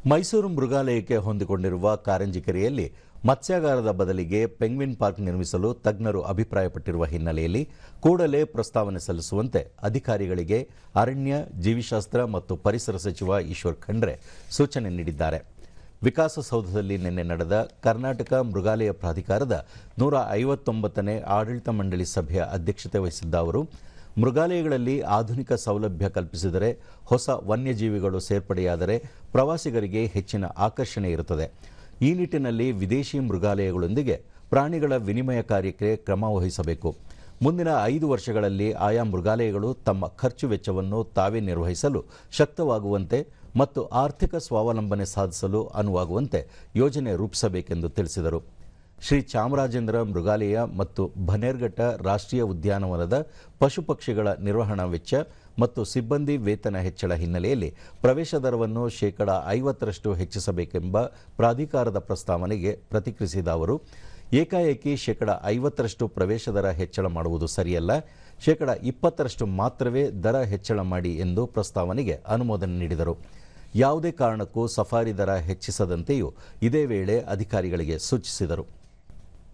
ಮೈಸೂರು ಮೃಗಾಲಯಕ್ಕೆ ಹೊಂದಿಕೊಂಡಿರುವ ಕಾರಂಜಿ ಕೆರೆಯಲ್ಲಿ ಮತ್ಸ್ಯಾಗಾರದ ಬದಲಿಗೆ ಪೆಂಗ್ವಿನ್ ಪಾರ್ಕ್ ನಿರ್ಮಿಸಲು ತಜ್ಞರು ಅಭಿಪ್ರಾಯಪಟ್ಟಿರುವ ಹಿನ್ನೆಲೆಯಲ್ಲಿ ಕೂಡಲೇ ಪ್ರಸ್ತಾವನೆ ಸಲ್ಲಿಸುವಂತೆ ಅಧಿಕಾರಿಗಳಿಗೆ ಅರಣ್ಯ, ಜೀವಿಶಾಸ್ತ್ರ ಮತ್ತು ಪರಿಸರ ಸಚಿವ ಈಶ್ವರ್ ಖಂಡ್ರೆ ಸೂಚನೆ ನೀಡಿದ್ದಾರೆ. ವಿಕಾಸಸೌಧದಲ್ಲಿ ನಿನ್ನೆ ನಡೆದ ಕರ್ನಾಟಕ ಮೃಗಾಲಯ ಪ್ರಾಧಿಕಾರದ 159ನೇ ಆಡಳಿತ ಮಂಡಳಿ ಸಭೆಯ ಅಧ್ಯಕ್ಷತೆ ವಹಿಸಿದ್ದ ಅವರು, ಮೃಗಾಲಯಗಳಲ್ಲಿ ಆಧುನಿಕ ಸೌಲಭ್ಯ ಕಲ್ಪಿಸಿದರೆ, ಹೊಸ ವನ್ಯಜೀವಿಗಳು ಸೇರ್ಪಡೆಯಾದರೆ ಪ್ರವಾಸಿಗರಿಗೆ ಹೆಚ್ಚಿನ ಆಕರ್ಷಣೆ ಇರುತ್ತದೆ. ಈ ನಿಟ್ಟಿನಲ್ಲಿ ವಿದೇಶಿ ಮೃಗಾಲಯಗಳೊಂದಿಗೆ ಪ್ರಾಣಿಗಳ ವಿನಿಮಯ ಕಾರ್ಯಕ್ಕೆ ಕ್ರಮ ವಹಿಸಬೇಕು. ಮುಂದಿನ 5 ವರ್ಷಗಳಲ್ಲಿ ಆಯಾ ಮೃಗಾಲಯಗಳು ತಮ್ಮ ಖರ್ಚು ವೆಚ್ಚವನ್ನು ತಾವೇ ನಿರ್ವಹಿಸಲು ಶಕ್ತವಾಗುವಂತೆ ಮತ್ತು ಆರ್ಥಿಕ ಸ್ವಾವಲಂಬನೆ ಸಾಧಿಸಲು ಅನುವಾಗುವಂತೆ ಯೋಜನೆ ರೂಪಿಸಬೇಕೆಂದು ತಿಳಿಸಿದರು. ಶ್ರೀ ಚಾಮರಾಜೇಂದ್ರ ಮೃಗಾಲಯ ಮತ್ತು ಬನ್ನೇರುಘಟ್ಟ ರಾಷ್ಟ್ರೀಯ ಉದ್ಯಾನವನದ ಪಶು ಪಕ್ಷಿಗಳ ನಿರ್ವಹಣಾ ವೆಚ್ಚ ಮತ್ತು ಸಿಬ್ಬಂದಿ ವೇತನ ಹೆಚ್ಚಳ ಹಿನ್ನೆಲೆಯಲ್ಲಿ ಪ್ರವೇಶ ದರವನ್ನು 50% ಹೆಚ್ಚಿಸಬೇಕೆಂಬ ಪ್ರಾಧಿಕಾರದ ಪ್ರಸ್ತಾವನೆಗೆ ಪ್ರತಿಕ್ರಿಯಿಸಿದ ಅವರು, ಏಕಾಏಕಿ 50% ಪ್ರವೇಶ ದರ ಹೆಚ್ಚಳ ಮಾಡುವುದು ಸರಿಯಲ್ಲ, 20% ಮಾತ್ರವೇ ದರ ಹೆಚ್ಚಳ ಮಾಡಿ ಎಂದು ಪ್ರಸ್ತಾವನೆಗೆ ಅನುಮೋದನೆ ನೀಡಿದರು. ಯಾವುದೇ ಕಾರಣಕ್ಕೂ ಸಫಾರಿ ದರ ಹೆಚ್ಚಿಸದಂತೆಯೂ ಇದೇ ವೇಳೆ ಅಧಿಕಾರಿಗಳಿಗೆ ಸೂಚಿಸಿದರು.